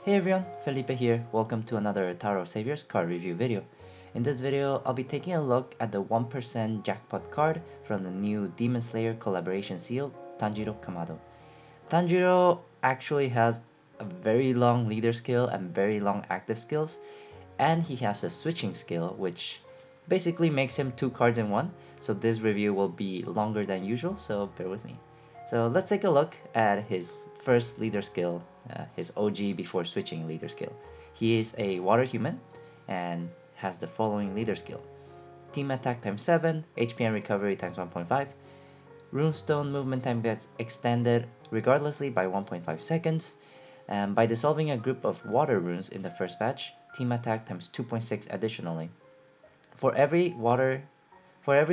Hey everyone, Felipe here. Welcome to another Tower of Saviors card review video. In this video, I'll be taking a look at the 1% jackpot card from the new Demon Slayer collaboration seal, Tanjiro Kamado. Tanjiro actually has a very long leader skill and very long active skills, and he has a switching skill which basically makes him two cards in one, so this review will be longer than usual, so bear with me. So let's take a look at his first leader skill, his OG before switching leader skill. He is a water human and has the following leader skill. Team attack times 7, HP and recovery times 1.5. Runestone movement time gets extended regardlessly by 1.5 seconds. And by dissolving a group of water runes in the first batch, team attack times 2.6 additionally. For every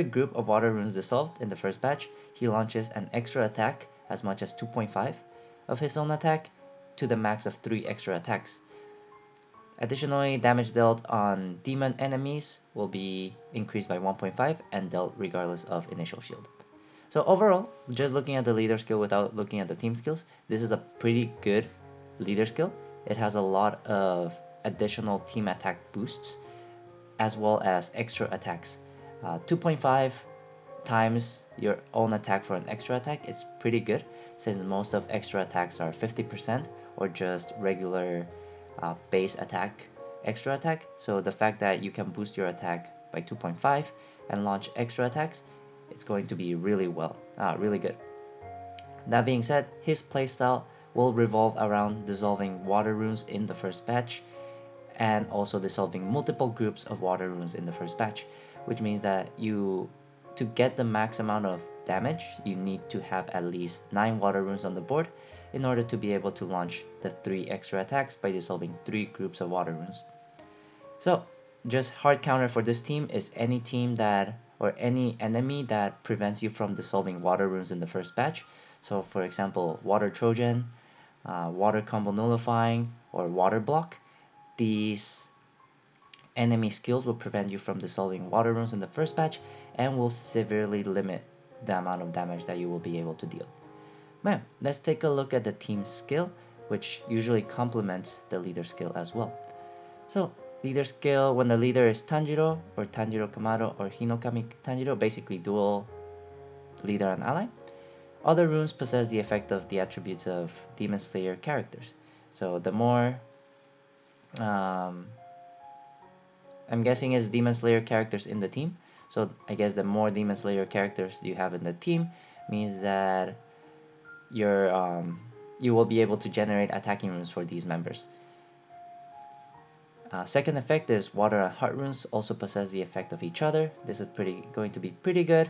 group of water runes dissolved in the first batch, he launches an extra attack as much as 2.5 of his own attack to the max of 3 extra attacks. Additionally, damage dealt on demon enemies will be increased by 1.5 and dealt regardless of initial shield. So overall, just looking at the leader skill without looking at the team skills, this is a pretty good leader skill. It has a lot of additional team attack boosts as well as extra attacks. 2.5 times your own attack for an extra attack is pretty good, since most of extra attacks are 50% or just regular base attack extra attack. So the fact that you can boost your attack by 2.5 and launch extra attacks, it's going to be really good. That being said, his playstyle will revolve around dissolving water runes in the first batch and also dissolving multiple groups of water runes in the first batch, which means that to get the max amount of damage, you need to have at least 9 water runes on the board in order to be able to launch the 3 extra attacks by dissolving 3 groups of water runes. So, just hard counter for this team is any team that, or any enemy that prevents you from dissolving water runes in the first batch. So for example, Water Trojan, Water Combo Nullifying, or Water Block. These enemy skills will prevent you from dissolving water runes in the first batch and will severely limit the amount of damage that you will be able to deal. Man, let's take a look at the team skill, which usually complements the leader skill as well. So, leader skill, when the leader is Tanjiro, or Tanjiro Kamado, or Hinokami Tanjiro, basically dual leader and ally. Other runes possess the effect of the attributes of Demon Slayer characters. So the more I'm guessing it's Demon Slayer characters in the team. So I guess the more Demon Slayer characters you have in the team means that you will be able to generate attacking runes for these members. Second effect is Water and Heart runes also possess the effect of each other. This is going to be pretty good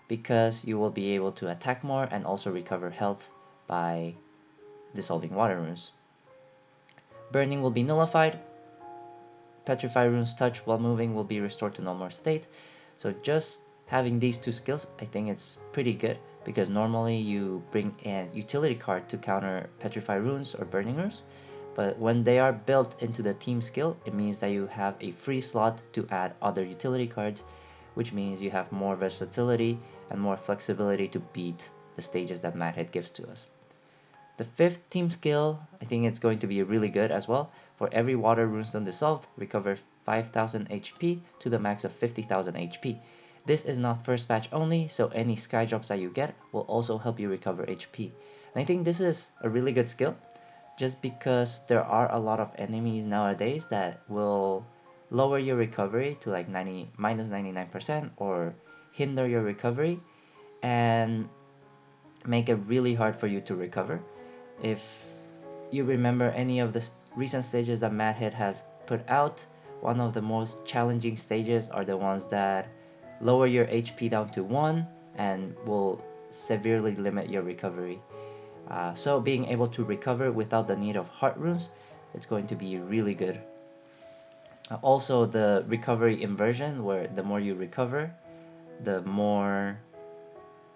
because you will be able to attack more and also recover health by dissolving water runes. Burning will be nullified. Petrify runes touch while moving will be restored to normal state. So just having these two skills, I think it's pretty good, because normally you bring a utility card to counter Petrify runes or burning runes, but when they are built into the team skill, it means that you have a free slot to add other utility cards, which means you have more versatility and more flexibility to beat the stages that Madhead gives to us. The fifth team skill, I think it's going to be really good as well. For every water runestone dissolved, recover 5000 HP to the max of 50,000 HP. This is not first batch only, so any sky drops that you get will also help you recover HP. And I think this is a really good skill, just because there are a lot of enemies nowadays that will lower your recovery to like minus 99% or hinder your recovery and make it really hard for you to recover. If you remember any of the recent stages that Madhead has put out, one of the most challenging stages are the ones that lower your HP down to 1 and will severely limit your recovery. So being able to recover without the need of heart runes, it's going to be really good. Also the recovery inversion, where the more you recover, the more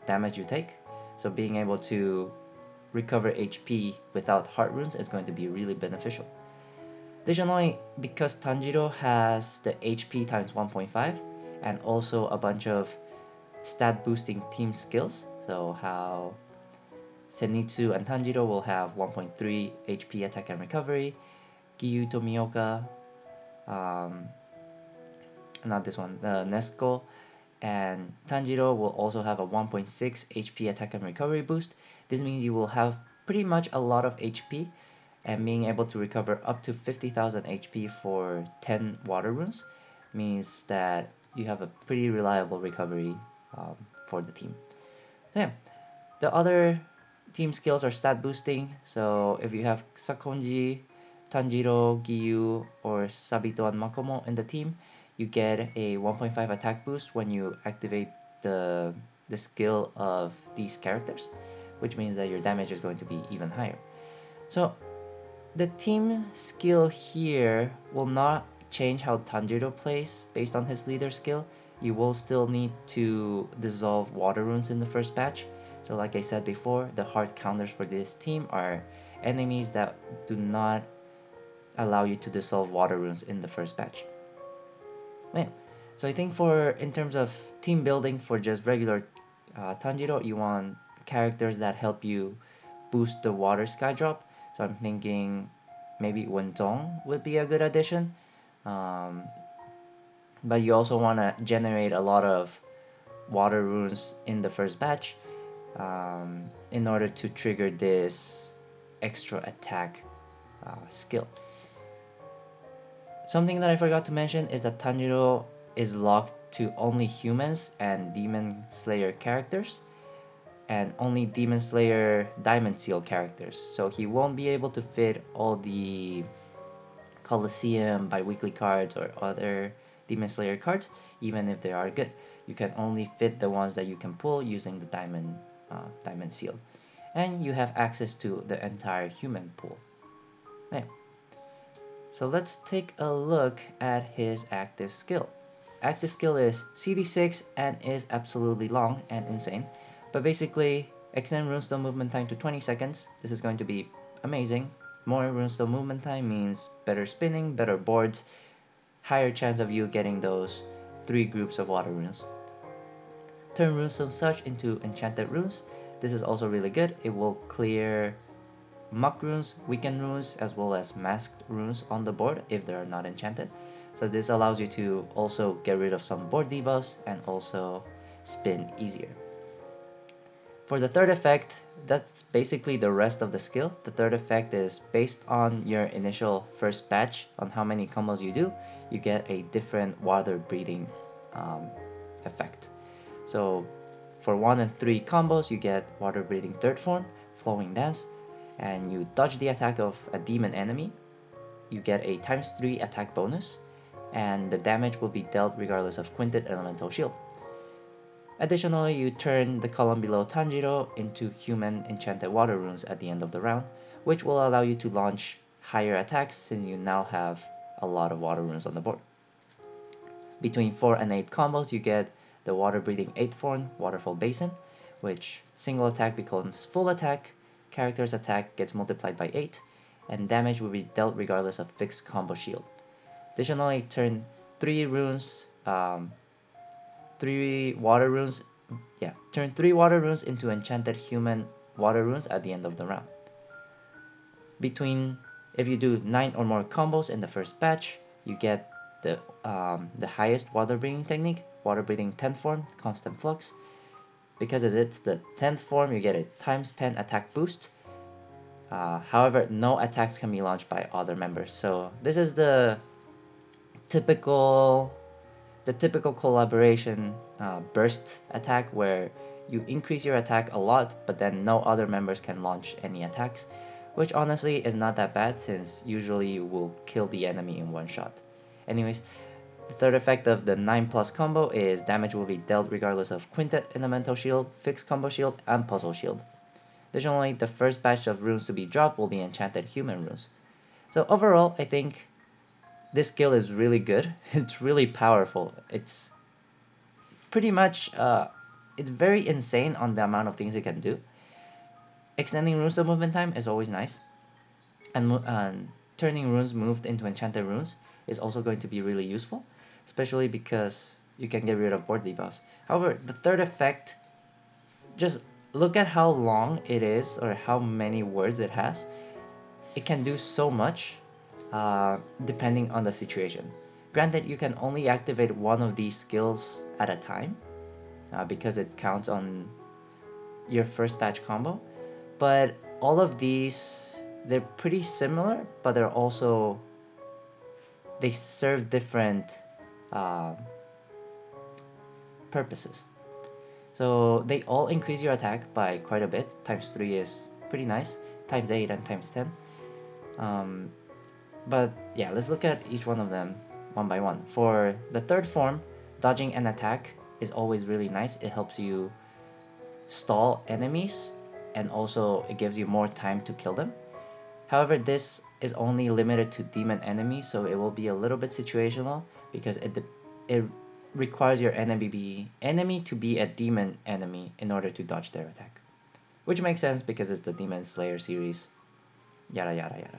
damage you take. So being able to recover HP without heart runes is going to be really beneficial. Additionally, because Tanjiro has the HP times 1.5 and also a bunch of stat boosting team skills, so how Zenitsu and Tanjiro will have 1.3 HP attack and recovery, Giyu Tomioka, not this one, the Nesco, and Tanjiro will also have a 1.6 HP attack and recovery boost. This means you will have pretty much a lot of HP, and being able to recover up to 50,000 HP for 10 water runes means that you have a pretty reliable recovery for the team. So yeah, the other team skills are stat boosting. So if you have Sakonji, Tanjiro, Giyu, or Sabito and Makomo in the team, you get a 1.5 attack boost when you activate the skill of these characters, which means that your damage is going to be even higher. So the team skill here will not change how Tanjiro plays based on his leader skill. You will still need to dissolve water runes in the first batch. So like I said before, the hard counters for this team are enemies that do not allow you to dissolve water runes in the first batch. Yeah. So I think in terms of team building for just regular Tanjiro, you want characters that help you boost the water sky drop. So I'm thinking maybe Wenzong would be a good addition. Um, but you also want to generate a lot of water runes in the first batch in order to trigger this extra attack skill. Something that I forgot to mention is that Tanjiro is locked to only humans and Demon Slayer characters, and only Demon Slayer Diamond Seal characters. So he won't be able to fit all the Colosseum bi-weekly cards or other Demon Slayer cards, even if they are good. You can only fit the ones that you can pull using the Diamond Seal. And you have access to the entire human pool. Yeah. So let's take a look at his active skill. Active skill is CD6 and is absolutely long and insane. But basically, extend runestone movement time to 20 seconds. This is going to be amazing. More runestone movement time means better spinning, better boards, higher chance of you getting those 3 groups of water runes. Turn runestone such into enchanted runes. This is also really good. It will clear muck runes, weakened runes, as well as masked runes on the board if they are not enchanted. So this allows you to also get rid of some board debuffs and also spin easier. For the third effect, that's basically the rest of the skill. The third effect is based on your initial first batch, on how many combos you do, you get a different water breathing effect. So for 1 and 3 combos, you get water breathing third form, flowing dance, and you dodge the attack of a demon enemy, you get a ×3 attack bonus, and the damage will be dealt regardless of Quintet Elemental Shield. Additionally, you turn the column below Tanjiro into human enchanted water runes at the end of the round, which will allow you to launch higher attacks since you now have a lot of water runes on the board. Between 4 and 8 combos, you get the water breathing 8th form Waterfall Basin, which single attack becomes full attack, character's attack gets multiplied by 8, and damage will be dealt regardless of fixed combo shield. Additionally, turn 3 runes, 3 water runes, turn 3 water runes into enchanted human water runes at the end of the round. If you do 9 or more combos in the first batch, you get the highest water breathing technique, water breathing 10th form, constant flux. Because it's the 10th form, you get a ×10 attack boost. However, no attacks can be launched by other members. So this is the typical collaboration burst attack where you increase your attack a lot, but then no other members can launch any attacks, which honestly is not that bad since usually you will kill the enemy in one shot. Anyways, the third effect of the 9+ combo is damage will be dealt regardless of Quintet Elemental Shield, Fixed Combo Shield, and Puzzle Shield. Additionally, the first batch of runes to be dropped will be enchanted human runes. So overall, I think this skill is really good. It's really powerful. It's pretty much, it's very insane on the amount of things it can do. Extending runestone movement time is always nice. And turning runes moved into enchanted runes is also going to be really useful, especially because you can get rid of board debuffs. However, the third effect, just look at how long it is or how many words it has. It can do so much, depending on the situation. Granted, you can only activate one of these skills at a time because it counts on your first batch combo, but all of these, they're pretty similar, but they serve different uh, purposes. So they all increase your attack by quite a bit. Times 3 is pretty nice, times 8 and times 10. Um, but yeah, let's look at each one of them one by one. For the third form, dodging an attack is always really nice. It helps you stall enemies, and also it gives you more time to kill them. However, this is only limited to demon enemies, so it will be a little bit situational because it requires your enemy to be a demon enemy in order to dodge their attack, which makes sense because it's the Demon Slayer series. Yada yada yada.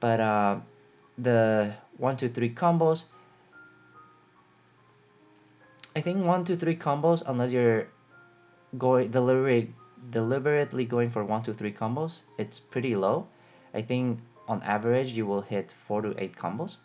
But the 1, 2, 3 combos, I think 1, 2, 3 combos, unless you're going deliberately going for 1, 2, 3 combos, it's pretty low. I think on average you will hit 4 to 8 combos.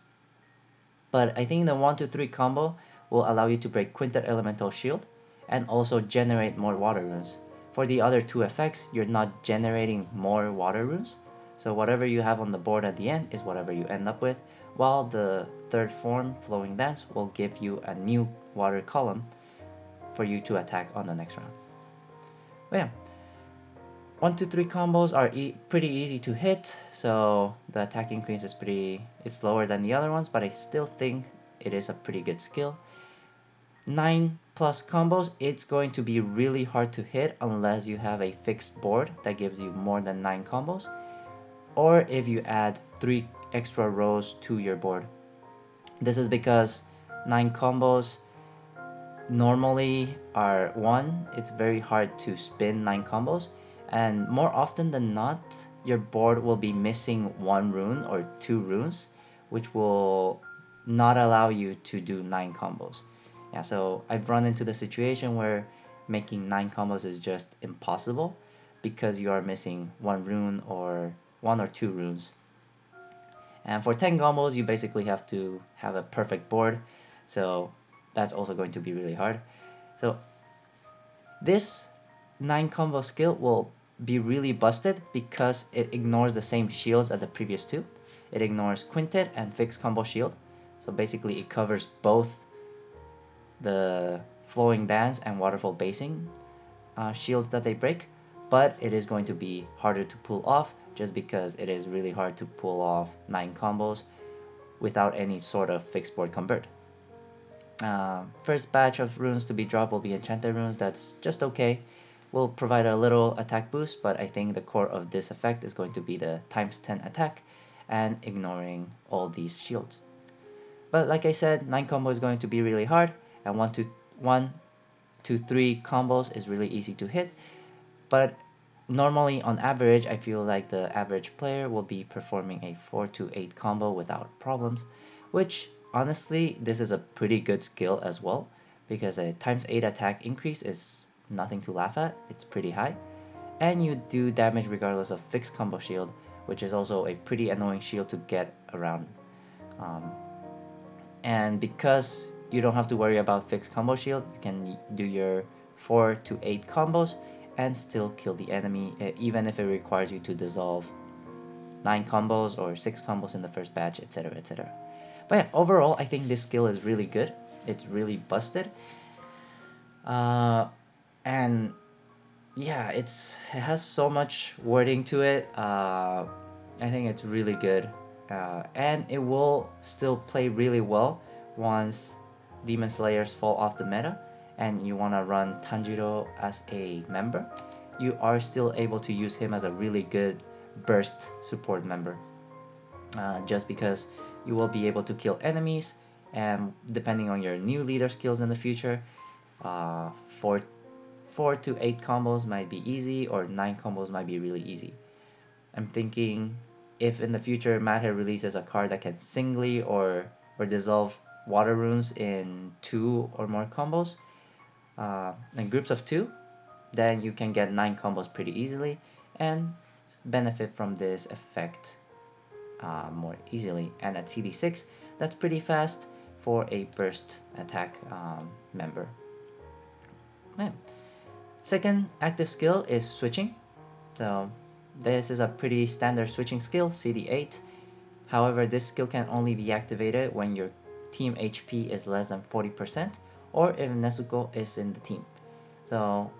But I think the 1, 2, 3 combo will allow you to break Quintet Elemental Shield and also generate more water runes. For the other two effects, you're not generating more water runes, so whatever you have on the board at the end is whatever you end up with, while the third form, Flowing Dance, will give you a new water column for you to attack on the next round. But yeah, 1, 2, 3 combos are pretty easy to hit, so the attack increase is it's lower than the other ones, but I still think it is a pretty good skill. 9 plus combos, it's going to be really hard to hit unless you have a fixed board that gives you more than 9 combos, or if you add 3 extra rows to your board. This is because 9 combos normally are it's very hard to spin 9 combos, and more often than not your board will be missing 1 rune or 2 runes, which will not allow you to do 9 combos. Yeah, so I've run into the situation where making 9 combos is just impossible because you are missing 1 rune or 1 or 2 runes. And for 10 combos you basically have to have a perfect board, so that's also going to be really hard. So this 9 combo skill will be really busted because it ignores the same shields as the previous two. It ignores Quintet and Fixed Combo Shield, so basically it covers both the Flowing Dance and Waterfall Basing shields that they break, but it is going to be harder to pull off just because it is really hard to pull off 9 combos without any sort of fixed board convert. First batch of runes to be dropped will be enchanted runes. That's just okay. Will provide a little attack boost, but I think the core of this effect is going to be the times 10 attack and ignoring all these shields. But like I said, 9 combo is going to be really hard, and 1, 2, 3 combos is really easy to hit. But normally on average, I feel like the average player will be performing a 4 to 8 combo without problems, which honestly, this is a pretty good skill as well, because a times 8 attack increase is nothing to laugh at. It's pretty high, and you do damage regardless of fixed combo shield, which is also a pretty annoying shield to get around. And because you don't have to worry about fixed combo shield, you can do your 4 to 8 combos and still kill the enemy, even if it requires you to dissolve 9 combos or 6 combos in the first batch, etc, etc. But yeah, overall I think this skill is really good. It's really busted, and yeah, it has so much wording to it. I think it's really good, and it will still play really well once Demon Slayers fall off the meta and you want to run Tanjiro as a member. You are still able to use him as a really good burst support member, just because you will be able to kill enemies, and depending on your new leader skills in the future, uh, 4 to 8 combos might be easy, or 9 combos might be really easy. I'm thinking if in the future Madhead releases a card that can singly or dissolve water runes in 2 or more combos, in groups of 2, then you can get 9 combos pretty easily and benefit from this effect more easily. And at CD6, that's pretty fast for a burst attack member. Man. Second active skill is switching. So this is a pretty standard switching skill, CD8. However, this skill can only be activated when your team HP is less than 40% or if Nezuko is in the team. So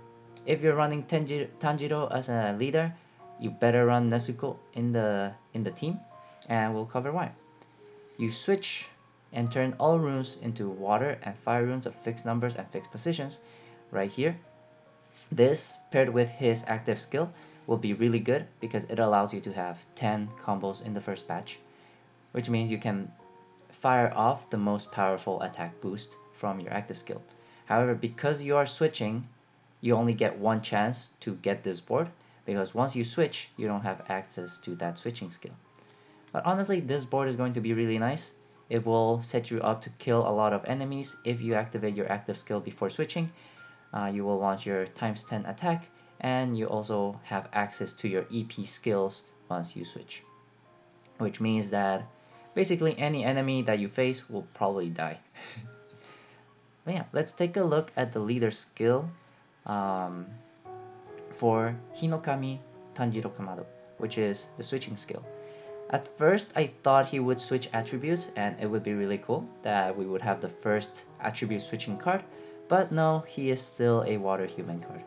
if you're running Tanjiro as a leader, you better run Nezuko in the team, and we'll cover why. You switch and turn all runes into water and fire runes of fixed numbers and fixed positions right here. This, paired with his active skill, will be really good because it allows you to have 10 combos in the first batch, which means you can fire off the most powerful attack boost from your active skill. However, because you are switching, you only get one chance to get this board, because once you switch, you don't have access to that switching skill. But honestly, this board is going to be really nice. It will set you up to kill a lot of enemies if you activate your active skill before switching. You will launch your times 10 attack, and you also have access to your EP skills once you switch. Which means that basically any enemy that you face will probably die. But yeah, let's take a look at the leader skill for Hinokami Tanjiro Kamado, which is the switching skill. At first, I thought he would switch attributes, and it would be really cool that we would have the first attribute switching card, but no, he is still a water human card.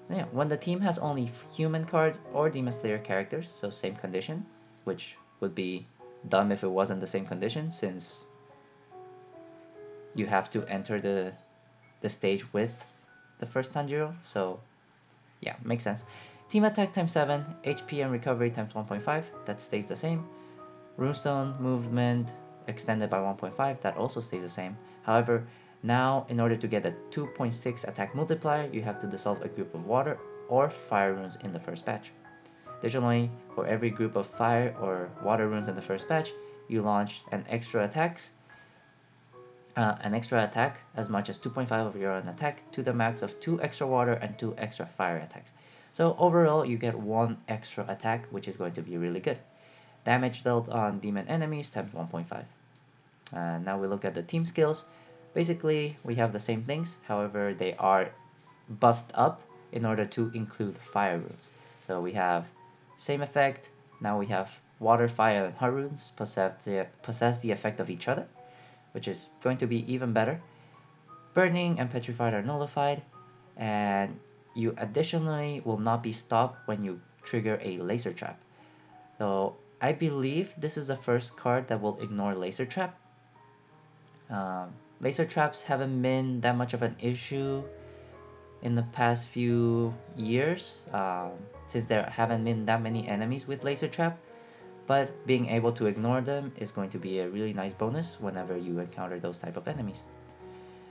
Yeah, when the team has only human cards or Demon Slayer characters, so same condition, which would be dumb if it wasn't the same condition, since you have to enter the stage with the first Tanjiro, so yeah, makes sense. Team attack times 7, HP and recovery times 1.5, that stays the same. Runestone movement extended by 1.5, that also stays the same. However, now in order to get a 2.6 attack multiplier, you have to dissolve a group of water or fire runes in the first batch. Additionally, for every group of fire or water runes in the first batch, you launch an extra attack as much as 2.5 of your own attack to the max of 2 extra water and 2 extra fire attacks. So overall, you get 1 extra attack, which is going to be really good. Damage dealt on demon enemies times 1.5. Now we look at the team skills. Basically, we have the same things, however, they are buffed up in order to include fire runes. So we have same effect, now we have water, fire, and heart runes possess the effect of each other, which is going to be even better. Burning and petrified are nullified, and you additionally will not be stopped when you trigger a laser trap. So I believe this is the first card that will ignore laser trap. Laser traps haven't been that much of an issue in the past few years, since there haven't been that many enemies with laser trap, but being able to ignore them is going to be a really nice bonus whenever you encounter those type of enemies.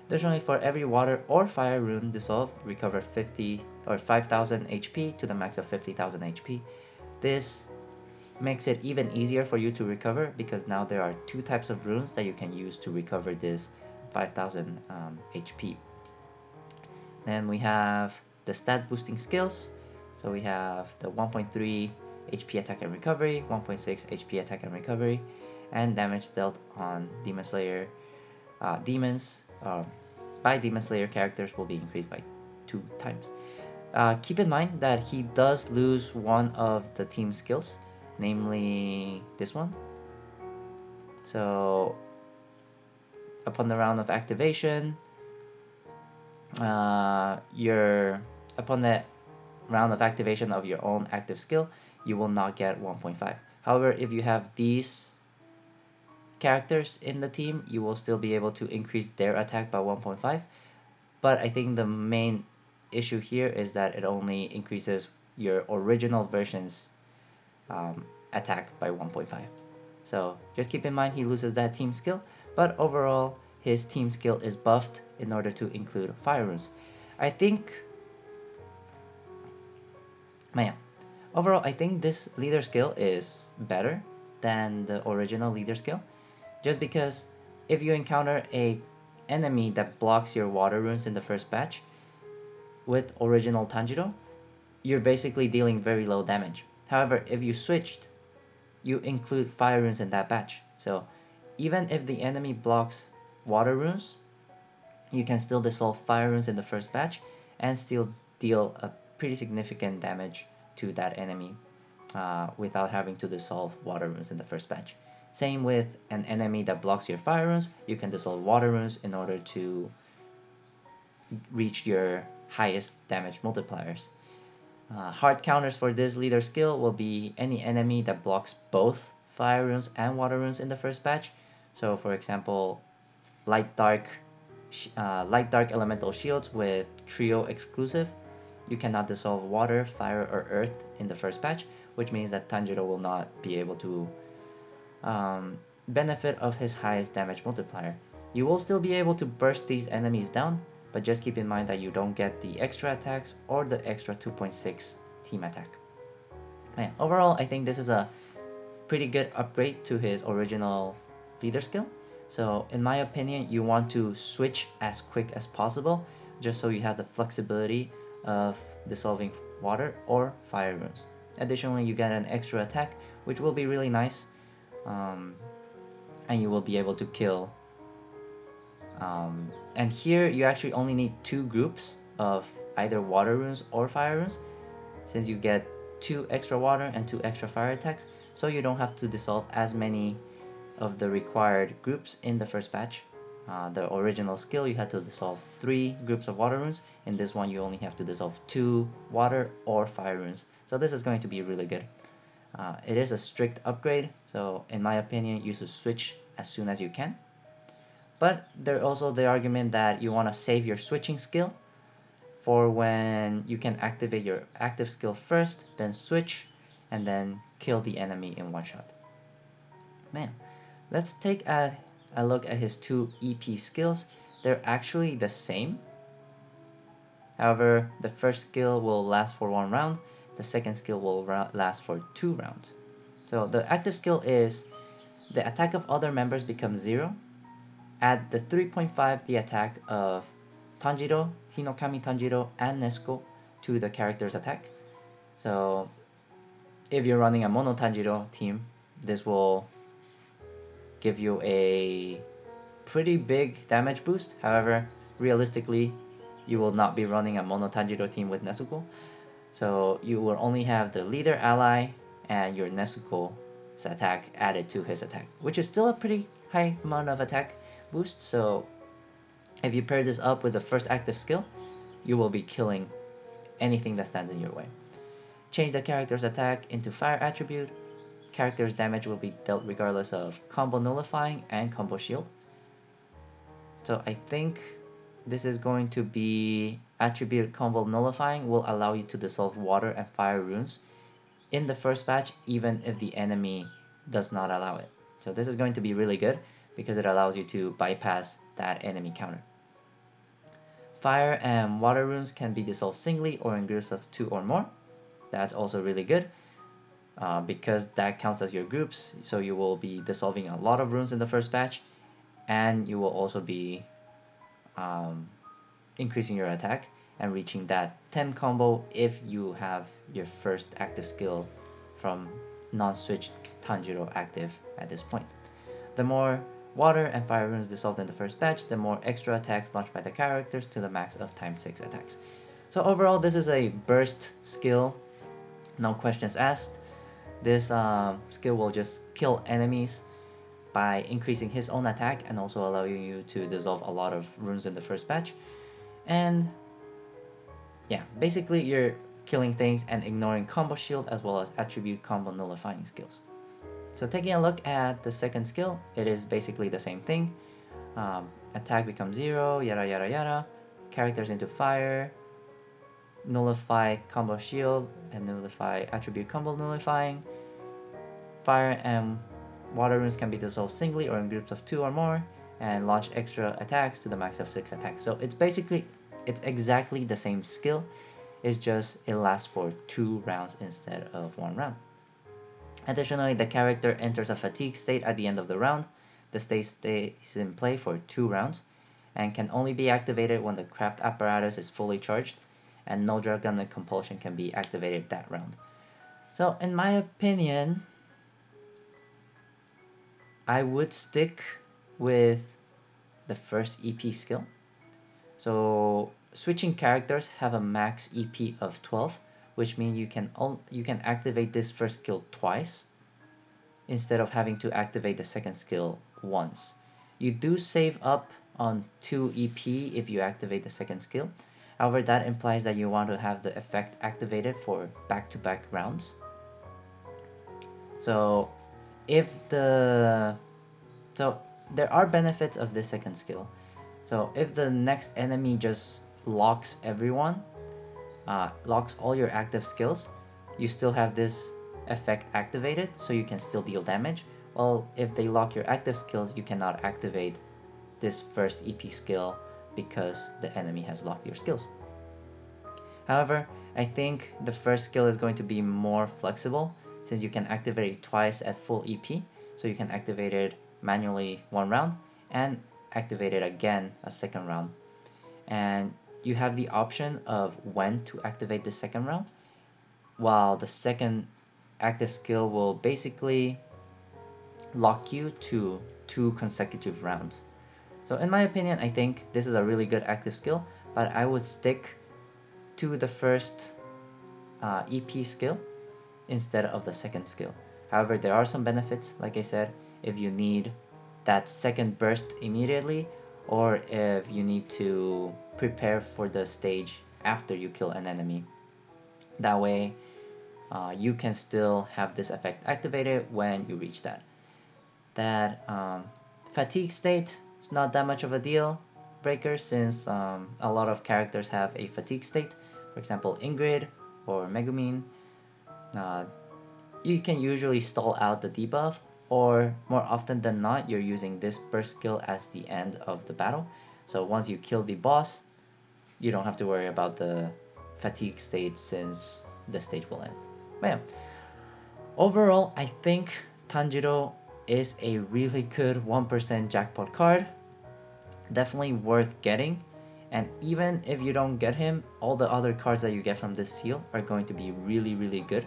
Additionally, for every water or fire rune dissolved, recover 50 or 5000 HP to the max of 50,000 HP. This makes it even easier for you to recover, because now there are 2 types of runes that you can use to recover this 5000 HP. Then we have the stat boosting skills. So we have the 1.3 HP attack and recovery, 1.6 HP attack and recovery, and damage dealt on Demon Slayer demons by Demon Slayer characters will be increased by 2 times. Keep in mind that he does lose one of the team skills, namely this one. So upon the round of activation, upon the round of activation of your own active skill, you will not get 1.5. However, if you have these characters in the team, you will still be able to increase their attack by 1.5. But I think the main issue here is that it only increases your original version's attack by 1.5. So just keep in mind he loses that team skill, but overall his team skill is buffed in order to include fire runes. Overall I think this leader skill is better than the original leader skill, just because if you encounter a enemy that blocks your water runes in the first batch with original Tanjiro, you're basically dealing very low damage. However, if you switched you include fire runes in that batch. So even if the enemy blocks water runes, you can still dissolve fire runes in the first batch and still deal a pretty significant damage to that enemy without having to dissolve water runes in the first batch. Same with an enemy that blocks your fire runes, you can dissolve water runes in order to reach your highest damage multipliers. Hard counters for this leader skill will be any enemy that blocks both fire runes and water runes in the first batch. So for example, light dark elemental shields with trio exclusive. You cannot dissolve water, fire, or earth in the first batch, which means that Tanjiro will not be able to benefit of his highest damage multiplier. You will still be able to burst these enemies down, but just keep in mind that you don't get the extra attacks or the extra 2.6 team attack. Man, overall, I think this is a pretty good upgrade to his original leader skill. So in my opinion, you want to switch as quick as possible, just so you have the flexibility of dissolving water or fire runes. Additionally, you get an extra attack, which will be really nice, and you will be able to kill. And here you actually only need 2 groups of either water runes or fire runes, since you get 2 extra water and 2 extra fire attacks, so you don't have to dissolve as many of the required groups in the first batch. The original skill, you had to dissolve 3 groups of water runes. In this one, you only have to dissolve 2 water or fire runes. So this is going to be really good. It is a strict upgrade, so in my opinion, you should switch as soon as you can. But there's also the argument that you want to save your switching skill for when you can activate your active skill first, then switch, and then kill the enemy in one shot. Man, let's take a look at his 2 EP skills. They're actually the same. However, the first skill will last for 1 round, the second skill will last for 2 rounds. So the active skill is the attack of other members becomes 0. Add the 3.5 the attack of Tanjiro, Hinokami Tanjiro, and Nezuko to the character's attack. So if you're running a mono Tanjiro team, this will give you a pretty big damage boost. However, realistically, you will not be running a mono Tanjiro team with Nezuko. So you will only have the leader ally and your Nezuko's attack added to his attack, which is still a pretty high amount of attack boost. So if you pair this up with the first active skill, you will be killing anything that stands in your way. Change the character's attack into fire attribute. Character's damage will be dealt regardless of combo nullifying and combo shield. So I think this is going to be attribute combo nullifying will allow you to dissolve water and fire runes in the first batch, even if the enemy does not allow it. So this is going to be really good because it allows you to bypass that enemy counter. Fire and water runes can be dissolved singly or in groups of 2 or more. That's also really good because that counts as your groups. So you will be dissolving a lot of runes in the first batch, and you will also be increasing your attack and reaching that 10 combo if you have your first active skill from non-switched Tanjiro active at this point. The more water and fire runes dissolved in the first batch, the more extra attacks launched by the characters to the max of times 6 attacks. So overall, this is a burst skill, no questions asked. This skill will just kill enemies by increasing his own attack and also allowing you to dissolve a lot of runes in the first batch. And yeah, basically you're killing things and ignoring combo shield as well as attribute combo nullifying skills. So taking a look at the second skill, it is basically the same thing. Attack becomes 0, yada yada yada. Characters into fire, nullify combo shield, and nullify attribute combo nullifying. Fire and water runes can be dissolved singly or in groups of 2 or more, and launch extra attacks to the max of 6 attacks. So it's exactly the same skill. It's just it lasts for 2 rounds instead of 1 round. Additionally, the character enters a fatigue state at the end of the round. The state stays in play for 2 rounds and can only be activated when the craft apparatus is fully charged, and no dragon compulsion can be activated that round. So in my opinion, I would stick with the first EP skill. So switching characters have a max EP of 12, which means you can activate this first skill twice instead of having to activate the second skill once. You do save up on 2 EP if you activate the second skill. However, that implies that you want to have the effect activated for back-to-back rounds. So if the so there are benefits of this second skill. So if the next enemy just locks everyone, locks all your active skills, you still have this effect activated, so you can still deal damage. Well, if they lock your active skills, you cannot activate this first EP skill because the enemy has locked your skills. However, I think the first skill is going to be more flexible since you can activate it twice at full EP, so you can activate it manually one round and activate it again a second round. And you have the option of when to activate the second round, while the second active skill will basically lock you to 2 consecutive rounds. So in my opinion, I think this is a really good active skill, but I would stick to the first EP skill instead of the second skill. However, there are some benefits, like I said, if you need that second burst immediately, or if you need to prepare for the stage after you kill an enemy. That way, you can still have this effect activated when you reach that. Fatigue state is not that much of a deal breaker since a lot of characters have a fatigue state. For example, Ingrid or Megumin. You can usually stall out the debuff, or more often than not, you're using this burst skill as the end of the battle. So once you kill the boss, you don't have to worry about the fatigue state since the stage will end. But yeah, overall, I think Tanjiro is a really good 1% jackpot card. Definitely worth getting. And even if you don't get him, all the other cards that you get from this seal are going to be really, really good.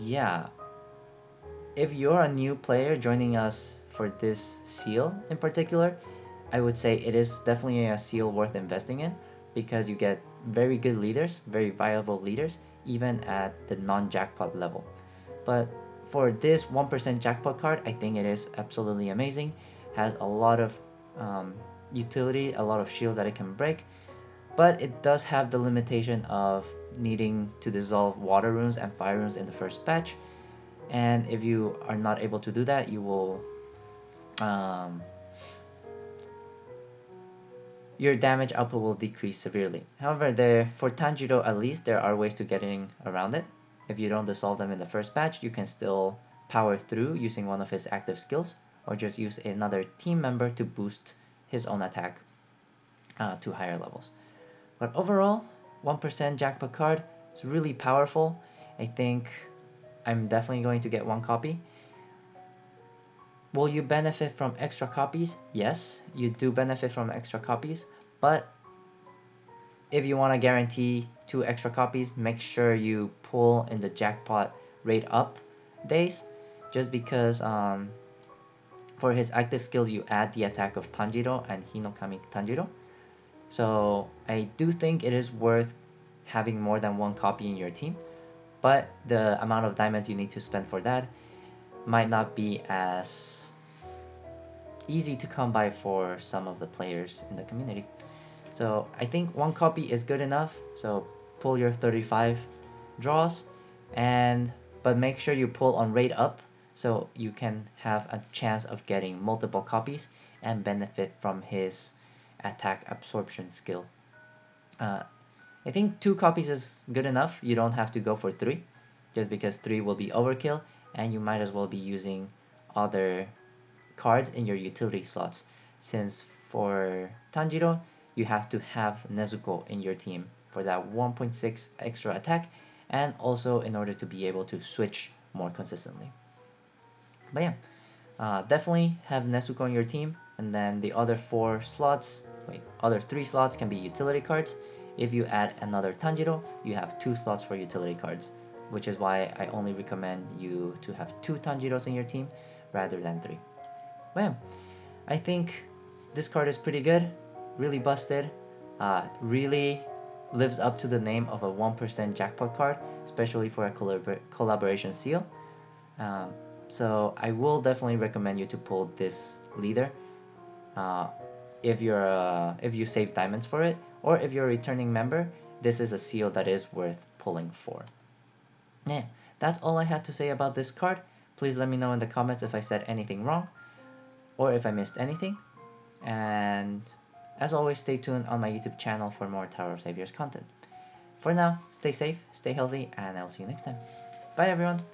Yeah. If you're a new player joining us for this seal in particular, I would say it is definitely a seal worth investing in because you get very good leaders, very viable leaders, even at the non-jackpot level. But for this 1% jackpot card, I think it is absolutely amazing. Has a lot of utility, a lot of shields that it can break, but it does have the limitation of needing to dissolve water runes and fire runes in the first batch. And if you are not able to do that, you will your damage output will decrease severely. However, for Tanjiro at least, there are ways to getting around it. If you don't dissolve them in the first batch, you can still power through using one of his active skills, or just use another team member to boost his own attack to higher levels. But overall, 1% jackpot card is really powerful. I think I'm definitely going to get one copy. Will you benefit from extra copies? Yes, you do benefit from extra copies, but if you want to guarantee 2 extra copies, make sure you pull in the jackpot rate up days, just because for his active skills you add the attack of Tanjiro and Hinokami Tanjiro. So I do think it is worth having more than one copy in your team, but the amount of diamonds you need to spend for that might not be as easy to come by for some of the players in the community. So I think one copy is good enough. So pull your 35 draws, but make sure you pull on rate up so you can have a chance of getting multiple copies and benefit from his attack absorption skill. I think 2 copies is good enough. You don't have to go for 3, just because 3 will be overkill, and you might as well be using other cards in your utility slots, since for Tanjiro you have to have Nezuko in your team for that 1.6 extra attack, and also in order to be able to switch more consistently. But yeah, definitely have Nezuko in your team, and then the other 3 slots can be utility cards. If you add another Tanjiro, you have 2 slots for utility cards. which is why I only recommend you to have 2 Tanjiros in your team rather than 3. But yeah, I think this card is pretty good, really busted, really lives up to the name of a 1% jackpot card, especially for a collaboration seal. Um, so I will definitely recommend you to pull this leader uh, if you save diamonds for it, or if you're a returning member. This is a seal that is worth pulling for. Yeah, that's all I had to say about this card. Please let me know in the comments if I said anything wrong or if I missed anything. And as always, stay tuned on my YouTube channel for more Tower of Saviors content. For now, stay safe, stay healthy, and I'll see you next time. Bye everyone!